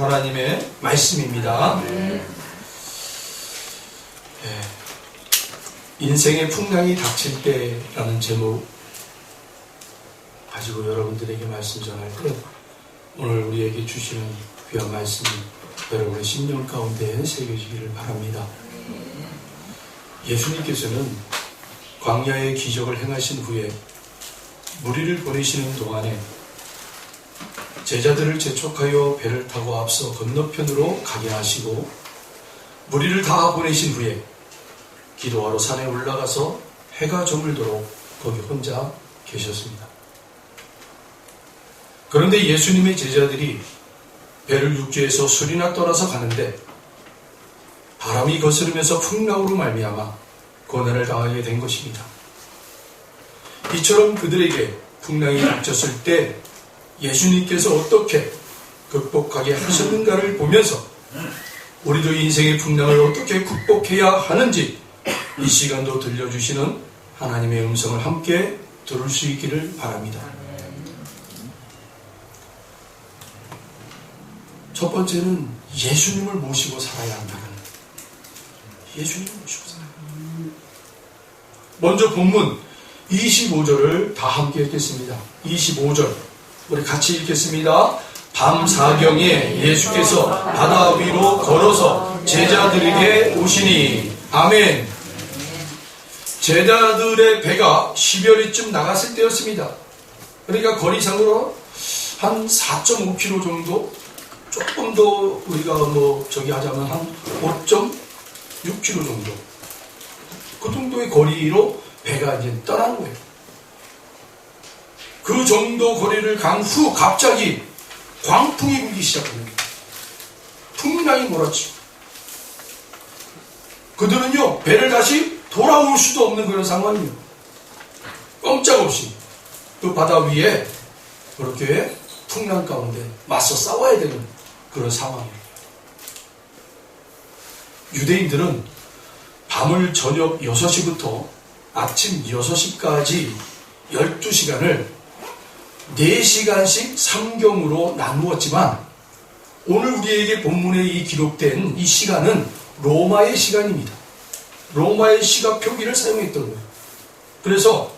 하나님의 말씀입니다. 인생의 풍랑이 닥칠 때라는 제목 가지고 여러분들에게 말씀 전할 때 오늘 우리에게 주시는 귀한 말씀이 여러분의 심령 가운데 새겨지기를 바랍니다. 예수님께서는 광야의 기적을 행하신 후에 무리를 보내시는 동안에 제자들을 재촉하여 배를 타고 앞서 건너편으로 가게 하시고 무리를 다 보내신 후에 기도하러 산에 올라가서 해가 저물도록 거기 혼자 계셨습니다. 그런데 예수님의 제자들이 배를 육지에서 술이나 떠나서 가는데 바람이 거스르면서 풍랑으로 말미암아 고난을 당하게 된 것입니다. 이처럼 그들에게 풍랑이 닥쳤을 때 예수님께서 어떻게 극복하게 하셨는가를 보면서 우리도 인생의 풍랑을 어떻게 극복해야 하는지 이 시간도 들려주시는 하나님의 음성을 함께 들을 수 있기를 바랍니다. 첫 번째는 예수님을 모시고 살아야 한다는 거예요. 예수님을 모시고 살아야 한다. 먼저 본문 25절을 다 함께 읽겠습니다. 25절 우리 같이 읽겠습니다. 밤 사경에 예수께서 바다 위로 걸어서 제자들에게 오시니 아멘. 제자들의 배가 10여리쯤 나갔을 때였습니다. 그러니까 거리상으로 한 4.5km 정도, 조금 더 우리가 하자면 한 5.6km 정도, 그 정도의 거리로 배가 이제 떠난 거예요. 그 정도 거리를 간 후 갑자기 광풍이 불기 시작합니다. 풍랑이 몰아치고 그들은요 배를 다시 돌아올 수도 없는 그런 상황이에요. 꼼짝없이 그 바다 위에 그렇게 풍랑 가운데 맞서 싸워야 되는 그런 상황이에요. 유대인들은 밤을 저녁 6시부터 아침 6시까지 12시간을 4시간씩 3경으로 나누었지만 오늘 우리에게 본문에 기록된 이 시간은 로마의 시간입니다. 로마의 시각 표기를 사용했던 거예요. 그래서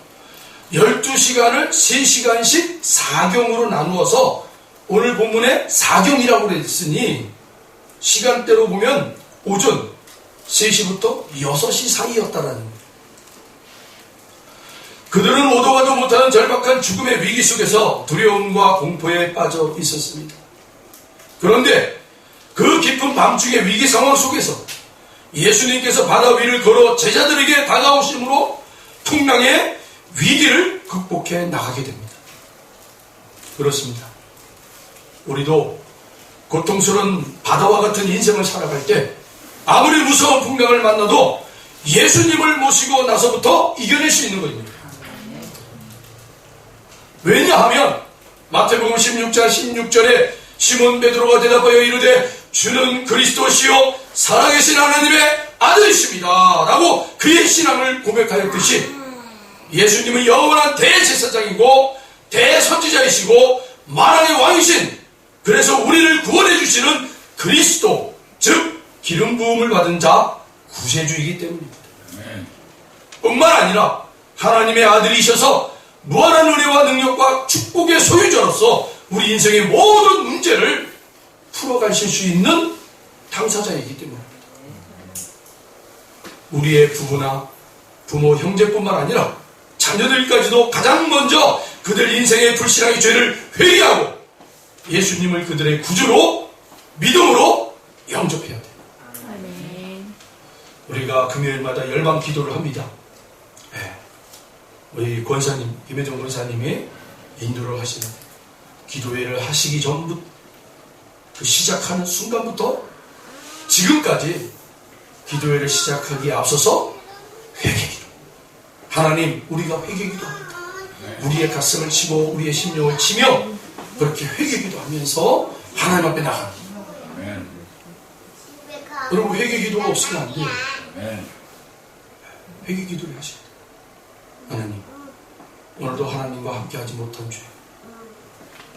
12시간을 3시간씩 4경으로 나누어서 오늘 본문에 4경이라고 그랬으니 시간대로 보면 오전 3시부터 6시 사이였다라는 거예요. 그들은 오도 가도 못하는 절박한 죽음의 위기 속에서 두려움과 공포에 빠져 있었습니다. 그런데 그 깊은 밤중의 위기 상황 속에서 예수님께서 바다 위를 걸어 제자들에게 다가오심으로 풍랑의 위기를 극복해 나가게 됩니다. 그렇습니다. 우리도 고통스러운 바다와 같은 인생을 살아갈 때 아무리 무서운 풍랑을 만나도 예수님을 모시고 나서부터 이겨낼 수 있는 것입니다. 왜냐하면 마태복음 16장 16절에 시몬 베드로가 대답하여 이르되 주는 그리스도시요 살아계신 하나님의 아들이십니다 라고 그의 신앙을 고백하였듯이 예수님은 영원한 대제사장이고 대선지자이시고 만왕의 왕이신, 그래서 우리를 구원해 주시는 그리스도, 즉 기름 부음을 받은 자 구세주이기 때문입니다. 뿐만 아니라 하나님의 아들이셔서 무한한 은혜와 능력과 축복의 소유자로서 우리 인생의 모든 문제를 풀어가실 수 있는 당사자이기 때문입니다. 우리의 부부나 부모, 형제뿐만 아니라 자녀들까지도 가장 먼저 그들 인생의 불신앙의 죄를 회개하고 예수님을 그들의 구주로 믿음으로 영접해야 돼요. 우리가 금요일마다 열방 기도를 합니다. 우리 권사님, 김혜정 권사님이 인도를 하시는 기도회를 하시기 전부터 그 시작하는 순간부터 지금까지 기도회를 시작하기에 앞서서 회개기도. 하나님, 우리가 회개기도 합니다. 우리의 가슴을 치고 우리의 심령을 치며 그렇게 회개기도 하면서 하나님 앞에 나갑니다. 여러분, 회개기도가 없으면 안 돼요. 회개기도를 하셔야 돼요. 하나님, 오늘도 하나님과 함께하지 못한 죄,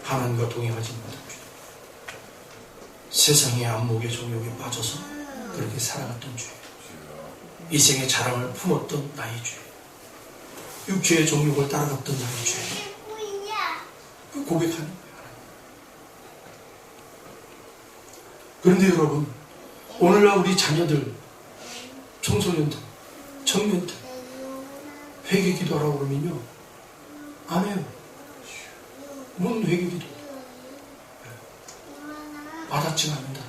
하나님과 동행하지 못한 죄, 세상의 안목의 종욕에 빠져서 그렇게 살아갔던 죄, 이생의 자랑을 품었던 나의 죄, 육체의 종욕을 따라갔던 나의 죄, 그 고백하는 거예요. 그런데 여러분, 오늘날 우리 자녀들, 청소년들, 청년들 회개 기도하라고 그러면요, 안 해요. 뭔 회개 기도? 와닿지 않는다.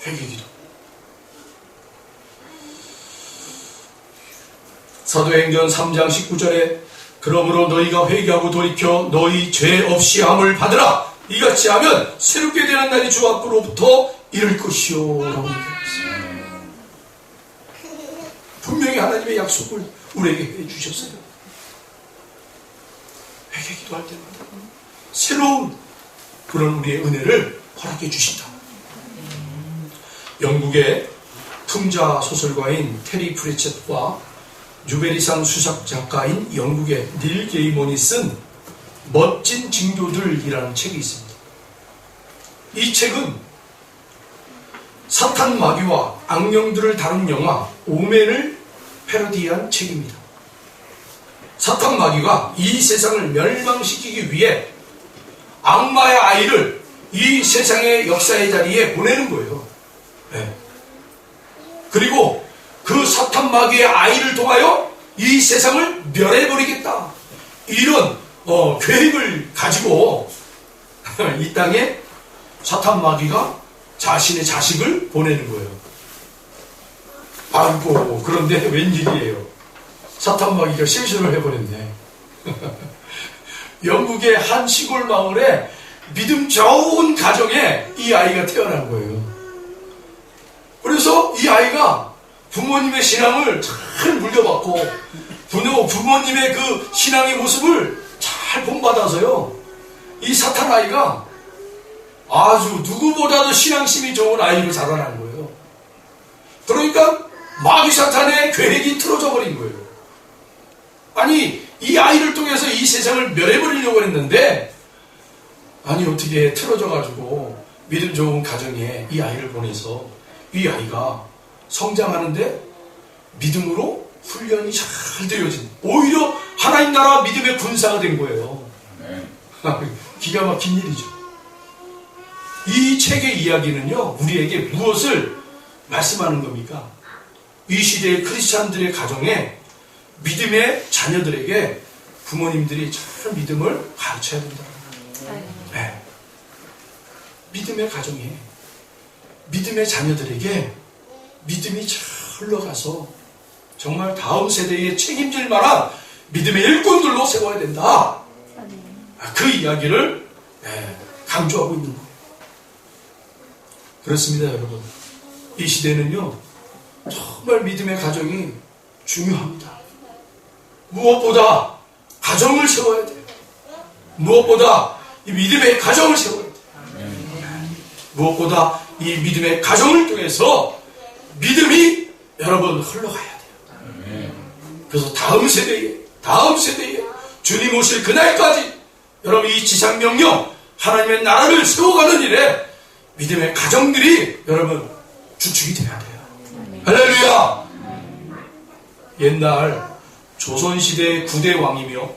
회개 기도. 사도행전 3장 19절에 그러므로 너희가 회개하고 돌이켜 너희 죄 없이 함을 받으라. 이같이 하면 새롭게 되는 날이 주 앞으로부터 이를 것이요 라고 얘기했어요. 분명히 하나님의 약속을 우리에게 해주셨어요. 회개 기도할 때마다 새로운 그런 우리의 은혜를 허락해 주신다. 영국의 풍자 소설가인 테리 프레쳇과 뉴베리상 수작 작가인 영국의 닐 게이몬이 쓴 멋진 징조들이라는 책이 있습니다. 이 책은 사탄 마귀와 악령들을 다룬 영화 오멘을 패러디한 책입니다. 사탄 마귀가 이 세상을 멸망시키기 위해 악마의 아이를 이 세상의 역사의 자리에 보내는 거예요. 네. 그리고 그 사탄 마귀의 아이를 통하여 이 세상을 멸해버리겠다. 이런 계획을 가지고 이 땅에 사탄 마귀가 자신의 자식을 보내는 거예요. 아이고, 그런데 웬일이에요. 사탄 마귀가 실수를 해버렸네. 영국의 한 시골 마을에 믿음 좋은 가정에 이 아이가 태어난 거예요. 그래서 이 아이가 부모님의 신앙을 잘 물려받고 부모님의 그 신앙의 모습을 잘 본받아서요, 이 사탄 아이가 아주 누구보다도 신앙심이 좋은 아이로 자라난 거예요. 그러니까 마귀 사탄의 계획이 틀어져 버린 거예요. 아니, 이 아이를 통해서 이 세상을 멸해버리려고 했는데, 아니 어떻게 틀어져가지고 믿음 좋은 가정에 이 아이를 보내서 이 아이가 성장하는데 믿음으로 훈련이 잘 되어진, 오히려 하나님 나라 믿음의 군사가 된 거예요. 기가 막힌 일이죠. 이 책의 이야기는요, 우리에게 무엇을 말씀하는 겁니까? 이 시대의 크리스찬들의 가정에 믿음의 자녀들에게 부모님들이 잘 믿음을 가르쳐야 된다. 네. 믿음의 가정에 믿음의 자녀들에게 믿음이 잘 흘러가서 정말 다음 세대에 책임질 만한 믿음의 일꾼들로 세워야 된다. 그 이야기를 강조하고 있는 거예요. 그렇습니다, 여러분. 이 시대는요, 정말 믿음의 가정이 중요합니다. 무엇보다 가정을 세워야 돼요. 무엇보다 이 믿음의 가정을 세워야 돼요. 무엇보다 이 믿음의 가정을 통해서 믿음이 여러분 흘러가야 돼요. 그래서 다음 세대에 주님 오실 그날까지 여러분 이 지상명령 하나님의 나라를 세워가는 일에 믿음의 가정들이 여러분 주축이 돼야 돼요. 할렐루야. 옛날 조선시대의 9대 왕이며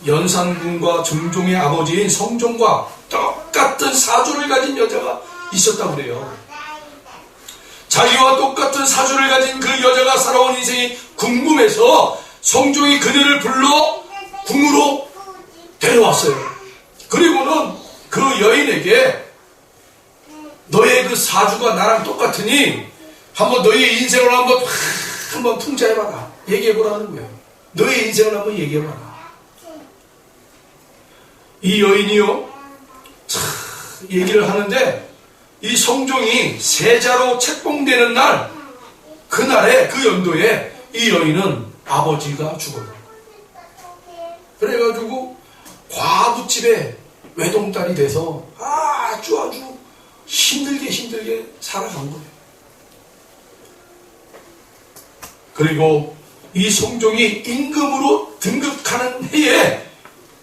연산군과 정종의 아버지인 성종과 똑같은 사주를 가진 여자가 있었다고 그래요. 자기와 똑같은 사주를 가진 그 여자가 살아온 인생이 궁금해서 성종이 그녀를 불러 궁으로 데려왔어요. 그리고는 그 여인에게 너의 그 사주가 나랑 똑같으니 한번 너의 인생을 한번 풍자해봐라. 얘기해보라는 거예요. 너의 인생을 한번 얘기해봐라. 이 여인이요, 얘기를 하는데 이 성종이 세자로 책봉되는 날, 그날에 그 연도에 이 여인은 아버지가 죽어요. 그래가지고 과부집에 외동딸이 돼서 아주 힘들게 살아간 거예요. 그리고 이 성종이 임금으로 등극하는 해에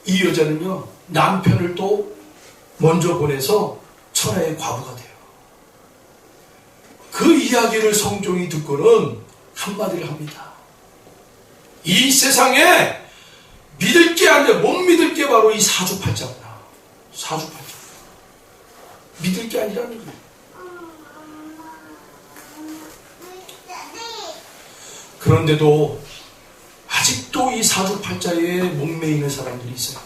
이 여자는요, 남편을 또 먼저 보내서 천하의 과부가 돼요. 그 이야기를 성종이 듣고는 한마디를 합니다. 이 세상에 믿을 게 아니라 못 믿을 게 바로 이 사주팔자구나. 사주팔자. 믿을 게 아니라는 거예요. 그런데도 아직도 이 사주팔자에 목매이는 사람들이 있어요.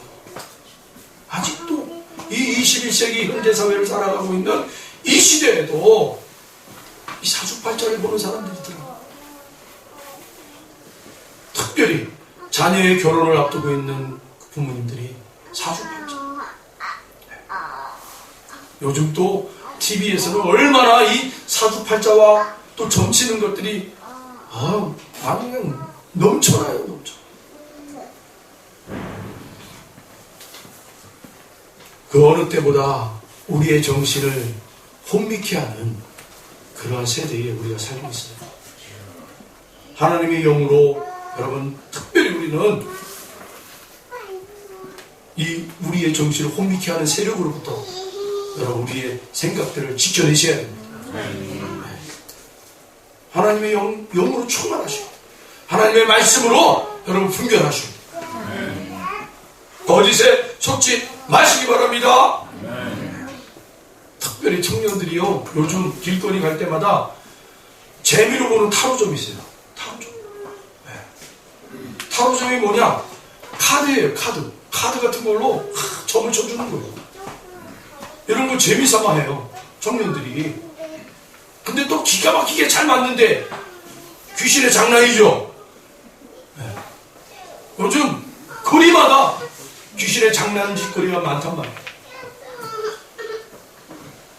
아직도 이 21세기 현대사회를 살아가고 있는 이 시대에도 이 사주팔자를 보는 사람들이 있더라고요. 특별히 자녀의 결혼을 앞두고 있는 부모님들이 사주팔자. 요즘 또 TV에서는 얼마나 이 사주팔자와 또 점치는 것들이 아주 그냥 넘쳐나요, 넘쳐. 그 어느 때보다 우리의 정신을 혼미케 하는 그러한 세대에 우리가 살고 있어요. 하나님의 영으로 여러분, 특별히 우리는 이 우리의 정신을 혼미케 하는 세력으로부터 여러분 우리의 생각들을 지켜내셔야 됩니다. 하나님의 영으로 충만하시고 하나님의 말씀으로 여러분 분별하시고 거짓에 속지 마시기 바랍니다. 특별히 청년들이요, 요즘 길거리 갈 때마다 재미로 보는 타로점이 있어요. 타로점. 타로점이 뭐냐? 카드예요, 카드. 카드 같은 걸로 점을 쳐주는 거예요. 이런 거 재미삼아 해요, 청년들이. 근데 또 기가 막히게 잘 맞는데 귀신의 장난이죠. 요즘 거리마다 귀신의 장난짓거리가 많단 말이에요.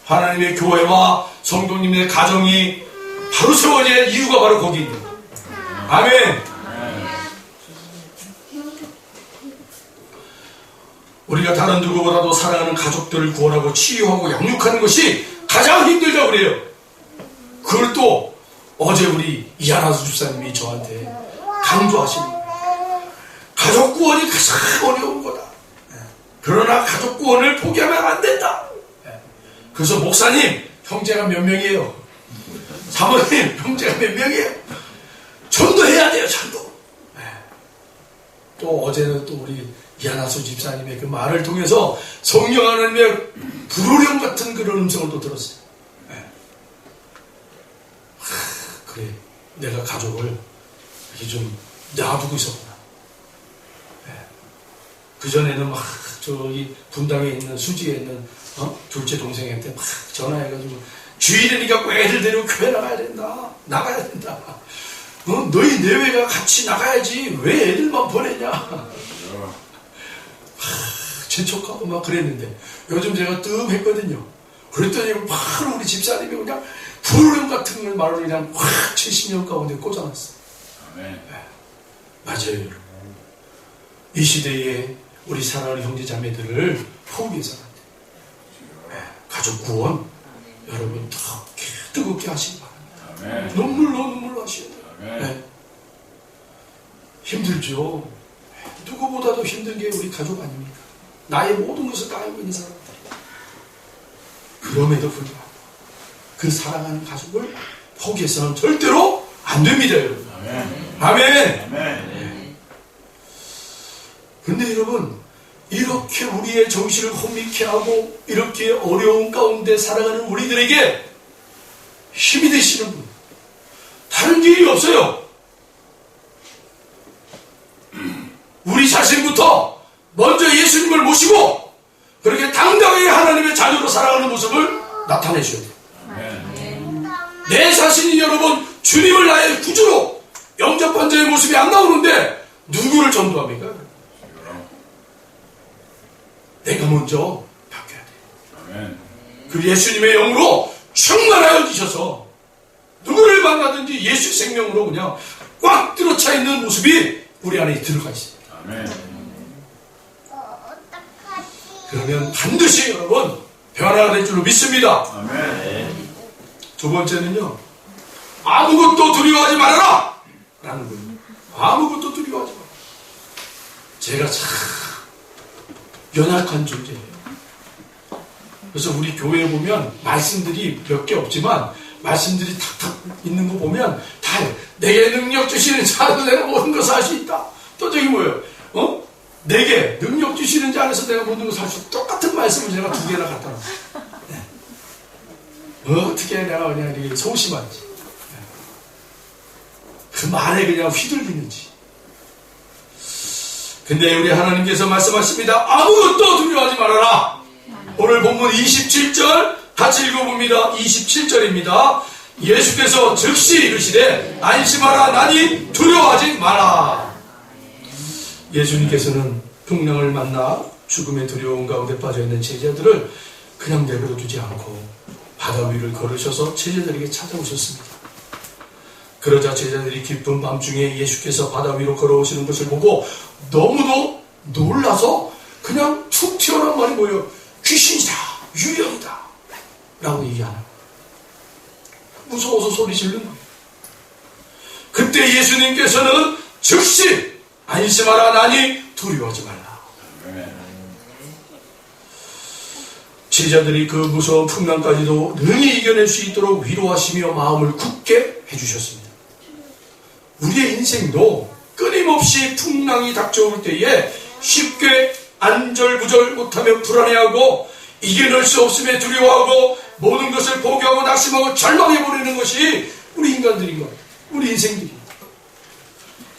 하나님의 교회와 성도님의 가정이 바로 세워질 이유가 바로 거기 있는 거예요. 아멘. 우리가 다른 누구보다도 사랑하는 가족들을 구원하고 치유하고 양육하는 것이 가장 힘들다고 그래요. 그걸 또 어제 우리 이하나수 집사님이 저한테 강조하시는 거예요. 가족 구원이 가장 어려운 거다. 그러나 가족 구원을 포기하면 안 된다. 그래서 목사님, 형제가 몇 명이에요? 사모님, 형제가 몇 명이에요? 전도해야 돼요, 전도. 또 어제는 또 우리 이하나수 집사님의 그 말을 통해서 성령 하나님의 불호령 같은 그런 음성을 또 들었어요. 그래, 내가 가족을 이렇게 좀 놔두고 있었구나. 그전에는 막 저기 분당에 있는 수지에 있는 둘째 동생한테 막 전화해가지고 주일이니까 꼭 애들 데리고 교회 나가야 된다. 나가야 된다. 너희 내외가 같이 나가야지 왜 애들만 보내냐. 재촉하고 막 그랬는데 요즘 제가 뜸 했거든요. 그랬더니 바로 우리 집사님이 그냥 불호령 같은 말로 그냥 확 70년 가운데 꽂아놨어. 맞아요. 이 시대에 우리 사랑하는 형제 자매들을 포기해서는 안 돼요. 가족 구원 여러분 더 뜨겁게 하시기 바랍니다. 눈물로 하셔야 돼요. 힘들죠. 누구보다도 힘든 게 우리 가족 아닙니까? 나의 모든 것을 다 알고 있는 사람들. 그럼에도 불구하고 그 사랑하는 가족을 포기해서는 절대로 안 됩니다, 여러분. 아멘. 근데 여러분, 이렇게 우리의 정신을 혼미케 하고 이렇게 어려운 가운데 살아가는 우리들에게 힘이 되시는 분, 다른 길이 없어요. 우리 자신부터 먼저 예수님을 모시고 그렇게 당당하게 하나님의 자녀로 살아가는 모습을 나타내셔야 돼요. 내 자신이 여러분 주님을 나의 구주로 영접한 자의 모습이 안 나오는데 누구를 전도합니까? 내가 먼저 바뀌어야 돼요. 그 예수님의 영으로 충만하여 주셔서 누구를 만나든지 예수 생명으로 그냥 꽉 들어차 있는 모습이 우리 안에 들어가 있어요. 그러면 반드시 여러분 변화가 될 줄로 믿습니다. 두 번째는요, 아무것도 두려워하지 말아라 라는 거예요. 아무것도 두려워하지 말아라. 제가 참 연약한 존재예요. 그래서 우리 교회에 보면 말씀들이 몇 개 없지만 말씀들이 탁탁 있는 거 보면 다 내게 능력 주시는 자 안에서 내가 모든 것을 할 수 있다. 또 저기 뭐예요? 내게 능력 주시는 자 안에서 내가 모든 것을 할 수 있다. 똑같은 말씀을 제가 2개나 갖다 놨어요. 네. 어떻게 내가 그냥 이렇게 소심한지, 그 말에 그냥 휘둘리는지. 근데 우리 하나님께서 말씀하십니다. 아무것도 두려워하지 말아라. 오늘 본문 27절 같이 읽어봅니다. 27절입니다. 예수께서 즉시 이르시되 안심하라. 나니 두려워하지 마라. 예수님께서는 풍랑을 만나 죽음의 두려움 가운데 빠져있는 제자들을 그냥 내버려 두지 않고 바다 위를 걸으셔서 제자들에게 찾아오셨습니다. 그러자 제자들이 깊은 밤중에 예수께서 바다 위로 걸어오시는 것을 보고 너무도 놀라서 그냥 툭 튀어나온 말이 뭐예요? 귀신이다, 유령이다 라고 얘기하는, 무서워서 소리 지르는 거예요. 그때 예수님께서는 즉시 안심하라. 나니 두려워하지 말라. 제자들이 그 무서운 풍랑까지도 능히 이겨낼 수 있도록 위로하시며 마음을 굳게 해주셨습니다. 우리의 인생도 끊임없이 풍랑이 닥쳐올 때에 쉽게 안절부절 못하며 불안해하고 이겨낼 수 없음에 두려워하고 모든 것을 포기하고 낙심하고 절망해버리는 것이 우리 인간들인 거예요. 우리 인생들이.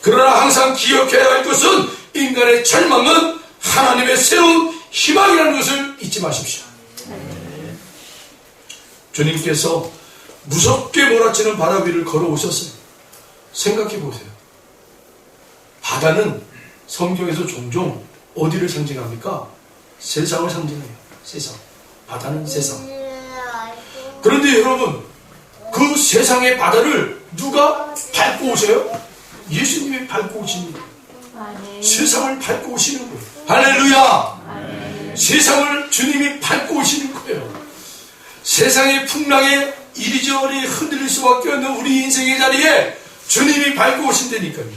그러나 항상 기억해야 할 것은 인간의 절망은 하나님의 새로운 희망이라는 것을 잊지 마십시오. 주님께서 무섭게 몰아치는 바다 위를 걸어오셨어요. 생각해 보세요. 바다는 성경에서 종종 어디를 상징합니까? 세상을 상징해요. 세상. 바다는 세상. 그런데 여러분, 그 세상의 바다를 누가 밟고 오세요? 예수님이 밟고 오시는 거예요. 세상을 밟고 오시는 거예요. 할렐루야! 세상을 주님이 밟고 오시는 거예요. 세상의 풍랑에 이리저리 흔들릴 수밖에 없는 우리 인생의 자리에 주님이 밟고 오신다니까요.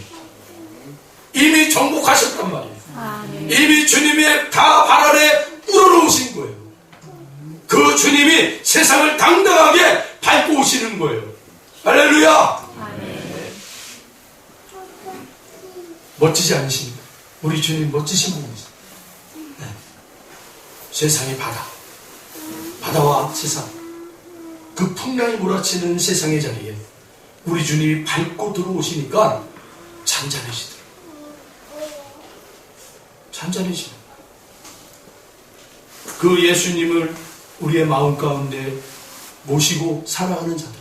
이미 정복하셨단 말이에요. 이미 주님의 다 발 아래 우러러오신 거예요. 그 주님이 세상을 당당하게 밟고 오시는 거예요. 할렐루야! 멋지지 않으십니까? 우리 주님 멋지신 분이세요. 네. 세상의 바다와 세상, 그 풍랑이 몰아치는 세상의 자리에 우리 주님이 밟고 들어오시니까 잔잔해지더라고요. 잔잔해지는 그 예수님을 우리의 마음 가운데 모시고 살아가는 자들,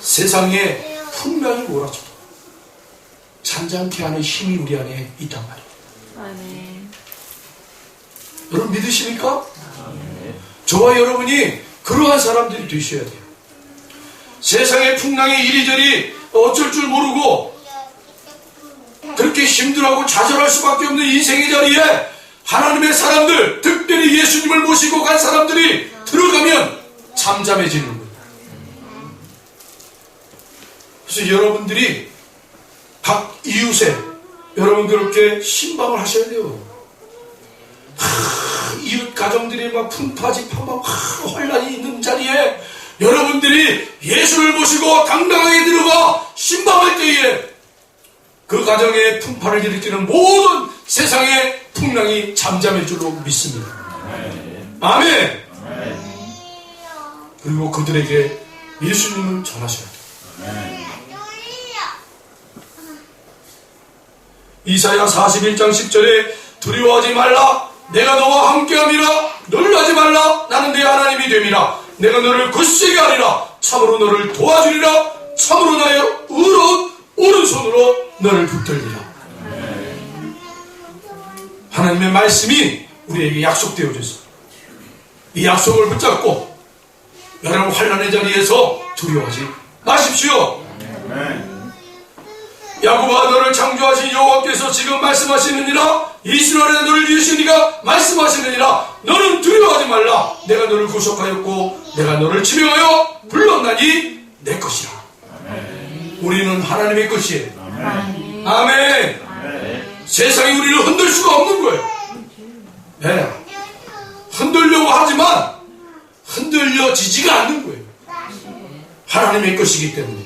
세상에 풍랑이 몰아쳐도 잔잔케 하는 힘이 우리 안에 있단 말이에요. 여러분 믿으십니까? 저와 여러분이 그러한 사람들이 되셔야 돼요. 세상의 풍랑에 이리저리 어쩔 줄 모르고 그렇게 힘들어하고 좌절할 수밖에 없는 인생의 자리에 하나님의 사람들, 특별히 예수님을 모시고 간 사람들이 들어가면 잠잠해지는 거예요. 그래서 여러분들이 각 이웃에 여러분 그렇게 신방을 하셔야 돼요. 이웃 가정들이 막 풍파직파 혼란이 있는 자리에 여러분들이 예수를 모시고 당당하게 들어가 신방할 때에 그 가정에 풍파를 일으키는 모든 세상의 풍랑이 잠잠할 줄로 믿습니다. 아멘. 그리고 그들에게 예수님을 전하셔야 돼요. 이사야 41장 10절에 두려워하지 말라. 내가 너와 함께함이라. 놀라지 말라. 나는 네 하나님이 됨이라. 내가 너를 굳세게 하리라. 참으로 너를 도와주리라. 참으로 나의 의로운 오른손으로 너를 붙들리라. 하나님의 말씀이 우리에게 약속되어져 있습니다. 이 약속을 붙잡고 여러분 환난의 자리에서 두려워하지 마십시오. 야곱아 너를 창조하신 여호와께서 지금 말씀하시느니라. 이스라엘의 너를 위하시니가 말씀하시느니라. 너는 두려워하지 말라. 내가 너를 구속하였고 내가 너를 지명하여 불렀나니 내 것이라. 우리는 하나님의 것이에요. 아멘. 세상이 우리를 흔들 수가 없는 거예요. 네. 흔들려고 하지만 흔들려지지가 않는 거예요. 하나님의 것이기 때문에.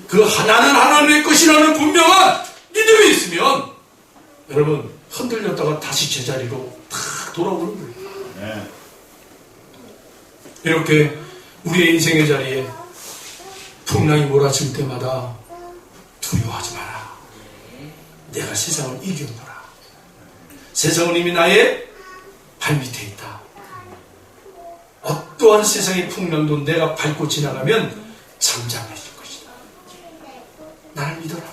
그 나는 하나님의 것이라는 분명한 믿음이 있으면 여러분 흔들렸다가 다시 제자리로 탁 돌아오는 거예요. 이렇게 우리의 인생의 자리에 풍랑이 몰아칠 때마다 두려워하지 마라. 내가 세상을 이겨노라. 세상은 이미 나의 발밑에 있다. 어떠한 세상의 풍랑도 내가 밟고 지나가면 잠잠해질 것이다. 나를 믿어라.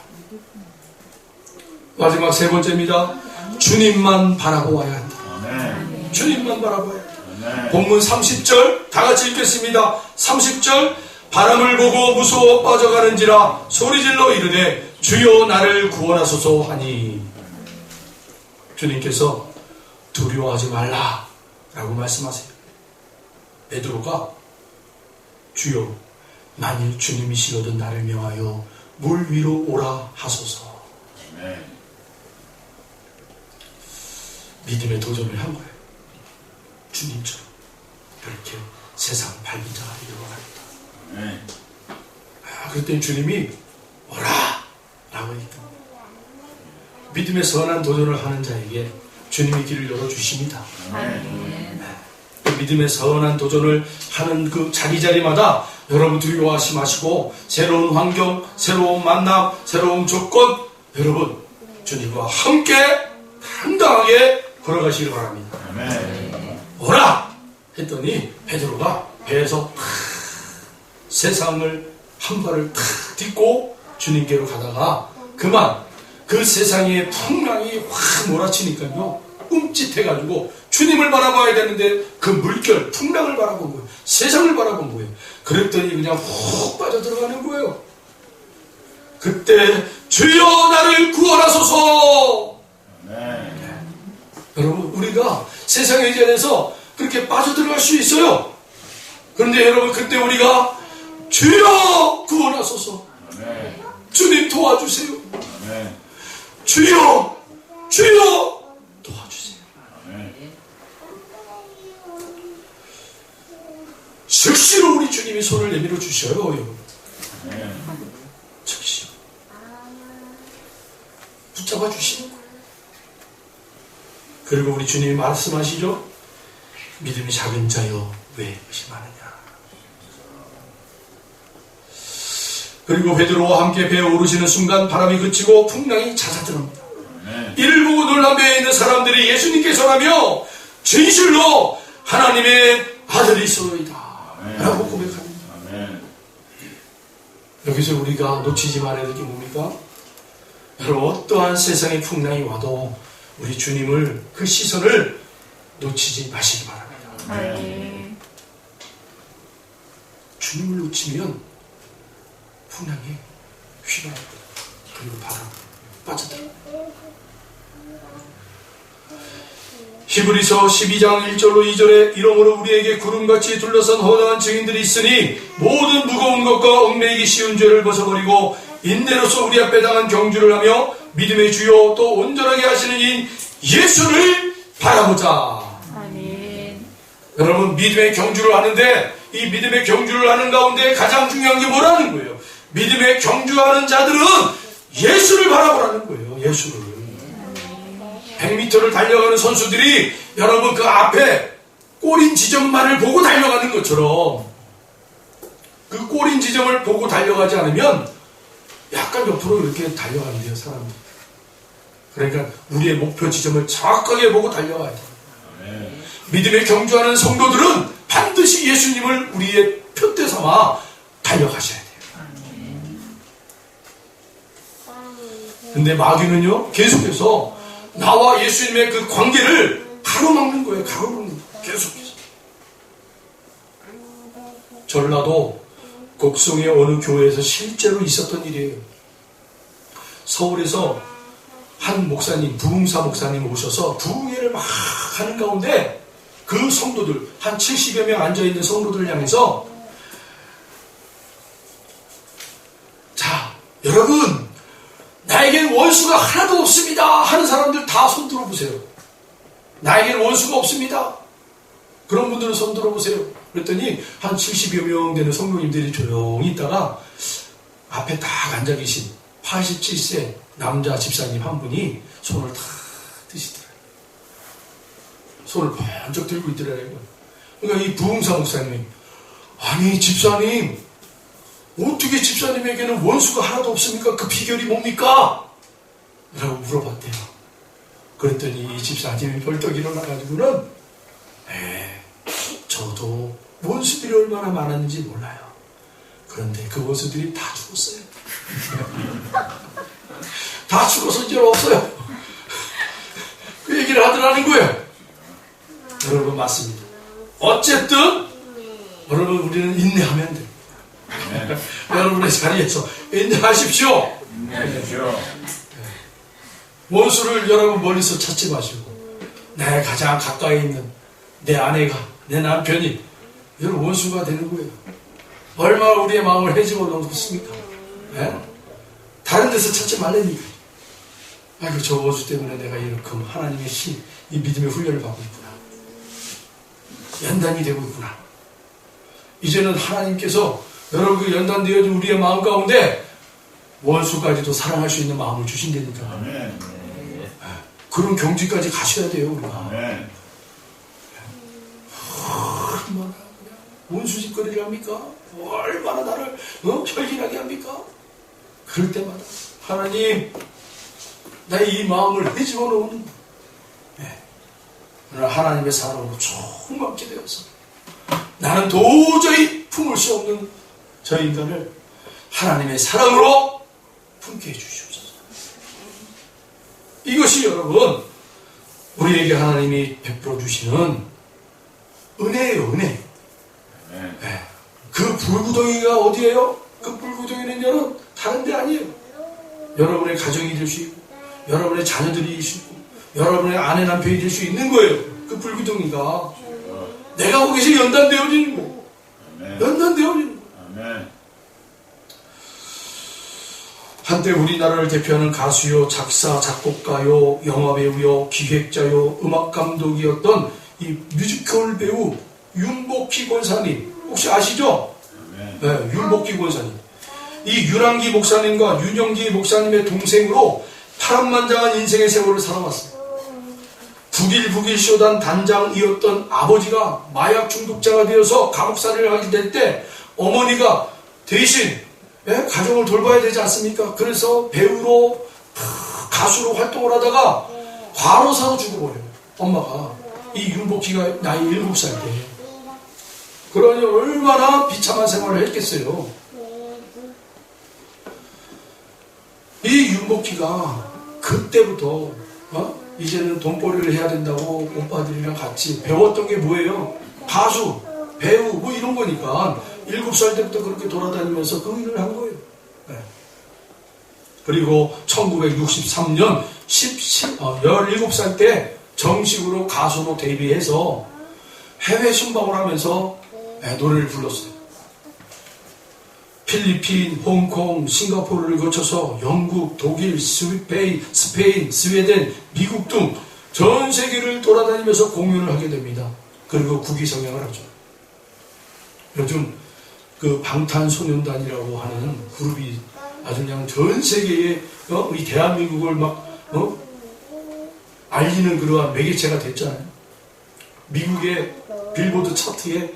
마지막 세 번째입니다. 주님만 바라보아야 한다. 주님만 바라보아야 한다. 본문 30절 다 같이 읽겠습니다. 30절 바람을 보고 무서워 빠져가는지라 소리질러 이르되 주여 나를 구원하소서 하니 주님께서 두려워하지 말라 라고 말씀하세요. 베드로가 주여 만일 주님이시거든 나를 명하여 물 위로 오라 하소서. 믿음의 도전을 한 거예요. 주님처럼 그렇게 세상 밝은 자가 되기를 원합니다. 그랬더니 주님이 오라 라고 했다. 믿음의 선한 도전을 하는 자에게 주님이 길을 열어주십니다. 믿음의 선한 도전을 하는 그 자기 자리마다 여러분 두려워하지 마시고 새로운 환경, 새로운 만남, 새로운 조건 여러분 주님과 함께 당당하게 걸어가시길 바랍니다. 오라! 했더니 베드로가 배에서 세상을 한 발을 탁 딛고 주님께로 가다가 그만 그 세상의 풍랑이 확 몰아치니까요 움찔해가지고 주님을 바라봐야 되는데 그 물결 풍랑을 바라본 거예요. 세상을 바라본 거예요. 그랬더니 그냥 훅 빠져들어가는 거예요. 그때 주여 나를 구원하소서. 여러분 우리가 세상의 자리에서 그렇게 빠져들어갈 수 있어요. 그런데 여러분 그때 우리가 주여 구원하소서. 주님 도와주세요. 주여 주여 도와주세요. 즉시로 우리 주님이 손을 내밀어 주셔요. 여러분. 즉시 붙잡아 주시는 거예요. 그리고 우리 주님이 말씀하시죠. 믿음이 작은 자여 왜 의심하느냐. 그리고 베드로와 함께 배에 오르시는 순간 바람이 그치고 풍랑이 잦아듭니다. 이를 보고 놀란 배에 있는 사람들이 예수님께 전하며 진실로 하나님의 아들이소이다 라고 고백합니다. 여기서 우리가 놓치지 말아야 될 게 뭡니까? 여러분 어떠한 세상의 풍랑이 와도 우리 주님을 그 시선을 놓치지 마시기 바랍니다. 주님을 놓치면 풍랑이 휘날립니다. 그리고 바람 빠져들어요. 히브리서 12장 1절로 2절에 이러므로 우리에게 구름같이 둘러싼 허다한 증인들이 있으니 모든 무거운 것과 얽매이기 쉬운 죄를 벗어버리고 인내로서 우리 앞에 당한 경주를 하며 믿음의 주요 또 온전하게 하시는 인 예수를 바라보자. 아멘. 여러분 믿음의 경주를 하는데 이 믿음의 경주를 하는 가운데 가장 중요한 게 뭐라는 거예요? 믿음의 경주하는 자들은 예수를 바라보라는 거예요. 예수를. 100m를 달려가는 선수들이 여러분 그 앞에 꼬린 지점만을 보고 달려가는 것처럼 그 꼬린 지점을 보고 달려가지 않으면 약간 옆으로 이렇게 달려가는데요, 사람이. 그러니까 우리의 목표 지점을 정확하게 보고 달려가야 돼요. 믿음의 경주하는 성도들은 반드시 예수님을 우리의 표대 삼아 달려가셔야 돼요. 근데 마귀는요 계속해서 나와 예수님의 그 관계를 가로막는 거예요. 가로막는 거예요. 계속해서. 전라도 곡성의 어느 교회에서 실제로 있었던 일이에요. 서울에서 한 목사님, 부흥사 목사님 오셔서 부흥회를 막 하는 가운데 그 성도들, 한 70여 명 앉아있는 성도들을 향해서 자, 여러분 나에겐 원수가 하나도 없습니다 하는 사람들 다 손 들어보세요. 나에겐 원수가 없습니다. 그런 분들은 손 들어보세요. 그랬더니 한 70여 명 되는 성도님들이 조용히 있다가 앞에 딱 앉아 계신 87세 남자 집사님 한 분이 손을 다 드시더라고요. 손을 번쩍 들고 있더라고요. 그러니까 이 부흥사 목사님이, 아니 집사님, 어떻게 집사님에게는 원수가 하나도 없습니까? 그 비결이 뭡니까? 라고 물어봤대요. 그랬더니 이 집사님이 벌떡 일어나가지고는, 저도 원수들이 얼마나 많았는지 몰라요. 그런데 그 원수들이 다 죽었어요. 다 죽어서 이제 없어요. 그 얘기를 하더라는 거예요. 여러분, 맞습니다. 어쨌든 여러분, 우리는 인내하면 돼요. 여러분의 자리에서 인내하십시오. 원수를 여러분 멀리서 찾지 마시고, 내 가장 가까이 있는 내 아내가, 내 남편이 여러분 원수가 되는 거예요. 얼마나 우리의 마음을 헤집어 놓습니까? 다른 데서 찾지 말라니까. 아이고, 저 원수 때문에 내가 이렇게 하나님의 이 믿음의 훈련을 받고 있구나. 연단이 되고 있구나. 이제는 하나님께서 여러분 그 연단되어진 우리의 마음 가운데 원수까지도 사랑할 수 있는 마음을 주신다니까. 아멘. 그런 경지까지 가셔야 돼요, 우리가. 아멘. 얼마나 원수짓거리를 합니까? 얼마나 나를 혈gin하게 합니까? 그럴 때마다 하나님, 나의 이 마음을 헤집어 놓은 하나님의 사랑으로 충만케 되어서 나는 도저히 품을 수 없는 저 인간을 하나님의 사랑으로 품게 해주시옵소서. 이것이 여러분 우리에게 하나님이 베풀어 주시는 은혜예요, 은혜. 그 불구덩이가 어디예요? 그 불구덩이는 여러분 다른 데 아니에요. 여러분의 가정이 될 수 있고, 여러분의 자녀들이 될 수 있고, 여러분의 아내 남편이 될 수 있는 거예요. 그 불구덩이가 내가 거기서 연단되어지는 거. 연단되어지는 거. 한때 우리나라를 대표하는 가수요, 작사, 작곡가요, 영화배우요, 기획자요, 음악감독이었던 이 뮤지컬 배우 윤복희 권사님 혹시 아시죠? 네, 윤복희 권사님. 이 유랑기 목사님과 윤영기 목사님의 동생으로 파란만장한 인생의 세월을 살아왔어요. 북일 쇼단 단장이었던 아버지가 마약 중독자가 되어서 감옥살이를 하게 될 때 어머니가 대신 가정을 돌봐야 되지 않습니까? 그래서 배우로 가수로 활동을 하다가 과로사로 죽어버려요. 엄마가. 이 윤복희가 나이 7살 때. 그러니 얼마나 비참한 생활을 했겠어요. 이 윤복희가 그때부터 이제는 돈벌이를 해야 된다고 오빠들이랑 같이 배웠던 게 뭐예요? 가수, 배우 뭐 이런 거니까 7살 때부터 그렇게 돌아다니면서 그 일을 한 거예요. 그리고 1963년 17살 때 정식으로 가수로 데뷔해서 해외 순방을 하면서 노래를 불렀어요. 필리핀, 홍콩, 싱가포르를 거쳐서 영국, 독일, 스페인, 스웨덴, 미국 등 전 세계를 돌아다니면서 공연을 하게 됩니다. 그리고 국위성양을 하죠. 요즘 그 방탄소년단이라고 하는 그룹이 아주 그냥 전 세계에 이 대한민국을 막 알리는 그러한 매개체가 됐잖아요. 미국의 빌보드 차트에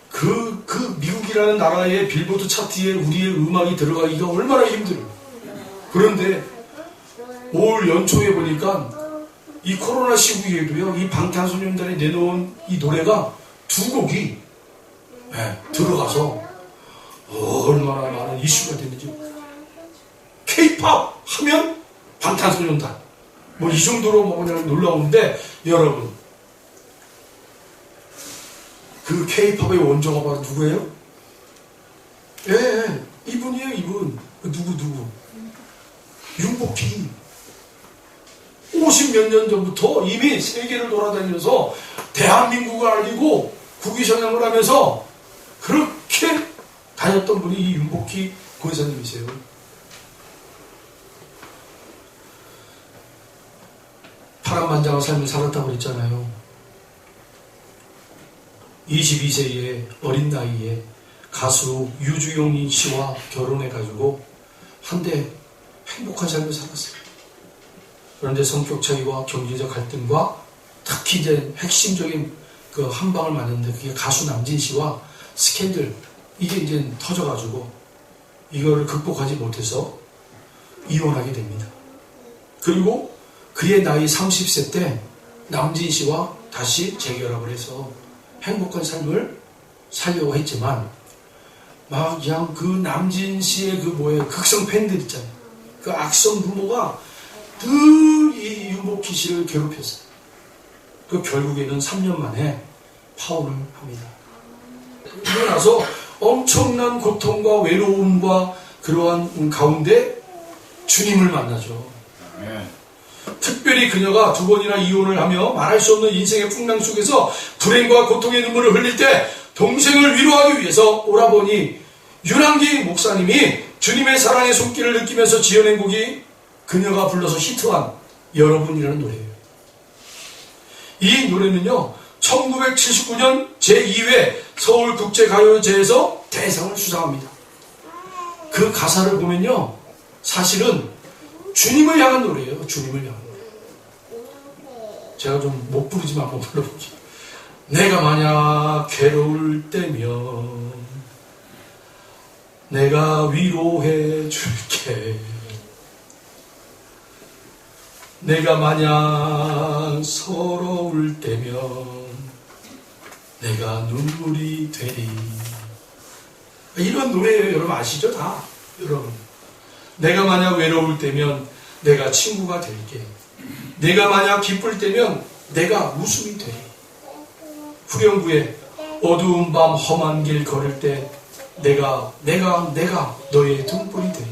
그 미국이라는 나라의 빌보드 차트에 우리의 음악이 들어가기가 얼마나 힘들어요. 그런데 올 연초에 보니까 이 코로나 시국에도요, 이 방탄소년단이 내놓은 이 노래가 2곡이 들어가서 얼마나 많은 이슈가 됐는지. K-POP 하면 방탄소년단. 뭐 이 정도로 뭐 그냥 놀라운데, 여러분, 그 K-POP의 원조가 바로 누구예요? 이분이에요, 이분. 누구? 윤복희. 50몇 년 전부터 이미 세계를 돌아다니면서 대한민국을 알리고 국위성양을 하면서 그렇게 다녔던 분이 이 윤복희 권사님이세요. 파란만장한 삶을 살았다고 그랬잖아요. 22세의 어린 나이에 가수 유주용 씨와 결혼해가지고 한데 행복한 삶을 살았어요. 그런데 성격 차이와 경제적 갈등과 특히 이제 핵심적인 그 한 방을 맞는데 그게 가수 남진 씨와 스캔들 이게 이제 터져가지고 이거를 극복하지 못해서 이혼하게 됩니다. 그리고 그의 나이 30세 때 남진 씨와 다시 재결합을 해서 행복한 삶을 살려고 했지만 막 그냥 그 남진 씨의 그 극성 팬들 있잖아요. 그 악성 부모가 늘 이 윤복희 씨를 괴롭혔어요. 그 결국에는 3년 만에 파혼을 합니다. 그러고 나서 엄청난 고통과 외로움과 그러한 가운데 주님을 만나죠. 특별히 그녀가 2번이나 이혼을 하며 말할 수 없는 인생의 풍랑 속에서 불행과 고통의 눈물을 흘릴 때 동생을 위로하기 위해서 오라버니 윤한기 목사님이 주님의 사랑의 손길을 느끼면서 지어낸 곡이 그녀가 불러서 히트한 여러분이라는 노래예요. 이 노래는요 1979년 제2회 서울국제가요제에서 대상을 수상합니다. 그 가사를 보면요 사실은 주님을 향한 노래예요. 주님을 향한 노래. 제가 좀 못 부르지만 한번 불러볼게요. 내가 만약 괴로울 때면 내가 위로해 줄게. 내가 만약 서러울 때면 내가 눈물이 되리. 이런 노래예요. 여러분 아시죠? 다 여러분. 내가 만약 외로울 때면 내가 친구가 될게. 내가 만약 기쁠 때면 내가 웃음이 되리. 후렴구에 어두운 밤 험한 길 걸을 때 내가 너의 등불이 되리.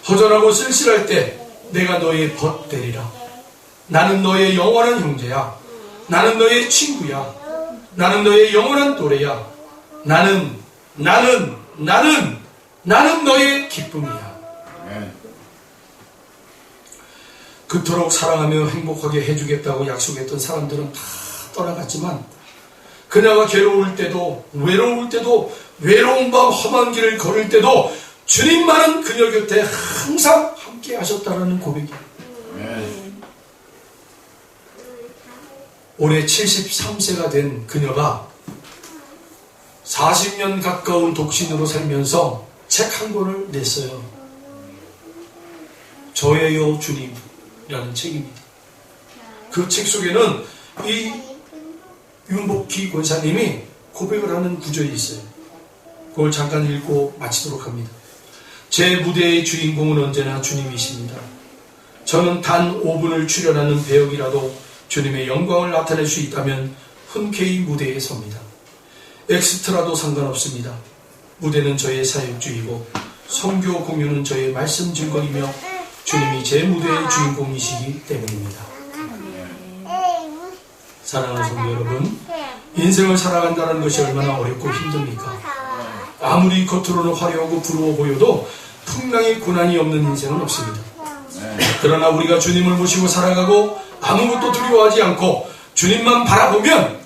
허전하고 쓸쓸할 때 내가 너의 벗 되리라. 나는 너의 영원한 형제야. 나는 너의 친구야. 나는 너의 영원한 또래야. 나는 너의 기쁨이야. 그토록 사랑하며 행복하게 해주겠다고 약속했던 사람들은 다 떠나갔지만 그녀가 괴로울 때도 외로울 때도 외로운 밤 험한 길을 걸을 때도 주님만은 그녀 곁에 항상 함께 하셨다는 고백이에요. 올해 73세가 된 그녀가 40년 가까운 독신으로 살면서 책 한 권을 냈어요. 저예요 주님이라는 책입니다. 그 책 속에는 이 윤복희 권사님이 고백을 하는 구절이 있어요. 그걸 잠깐 읽고 마치도록 합니다. 제 무대의 주인공은 언제나 주님이십니다. 저는 단 5분을 출연하는 배역이라도 주님의 영광을 나타낼 수 있다면 흔쾌히 무대에 섭니다. 엑스트라도 상관없습니다. 무대는 저의 사역주이고 선교 공유는 저의 말씀 증거이며 주님이 제 무대의 주인공이시기 때문입니다. 사랑하는 성도 여러분, 인생을 살아간다는 것이 얼마나 어렵고 힘듭니까? 아무리 겉으로는 화려하고 부러워 보여도 풍랑의 고난이 없는 인생은 없습니다. 그러나 우리가 주님을 모시고 살아가고 아무것도 두려워하지 않고 주님만 바라보면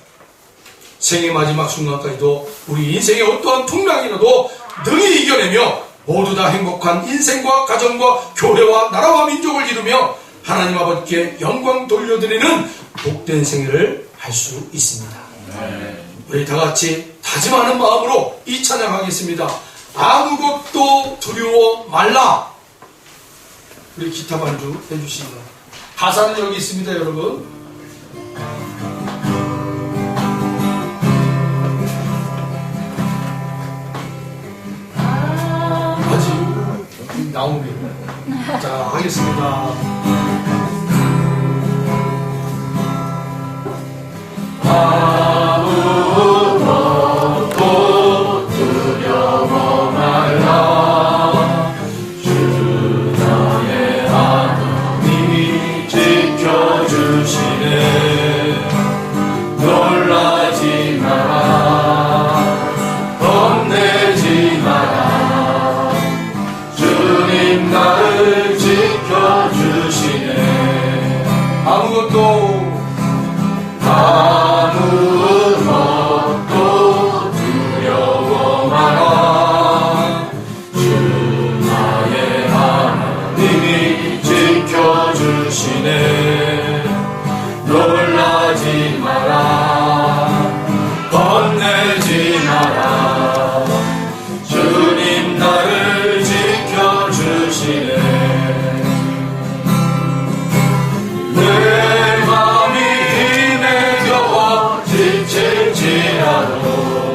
생의 마지막 순간까지도 우리 인생의 어떠한 풍랑이라도 능히 이겨내며 모두 다 행복한 인생과 가정과 교회와 나라와 민족을 이루며 하나님 아버지께 영광 돌려드리는 복된 생애를 할 수 있습니다. 우리 다 같이 다짐하는 마음으로 이 찬양하겠습니다. 아무것도 두려워 말라. 우리 기타 반주 해주십니다. 가사는 여기 있습니다, 여러분. 아직 나옵니다. 자, 하겠습니다. 아무것도 두려워 말라. 주 나의 하나님이 지켜주시네. 놀라지 마라. 겁내지 마라. 주님 나를 지켜주시네. 아무것도 예배하노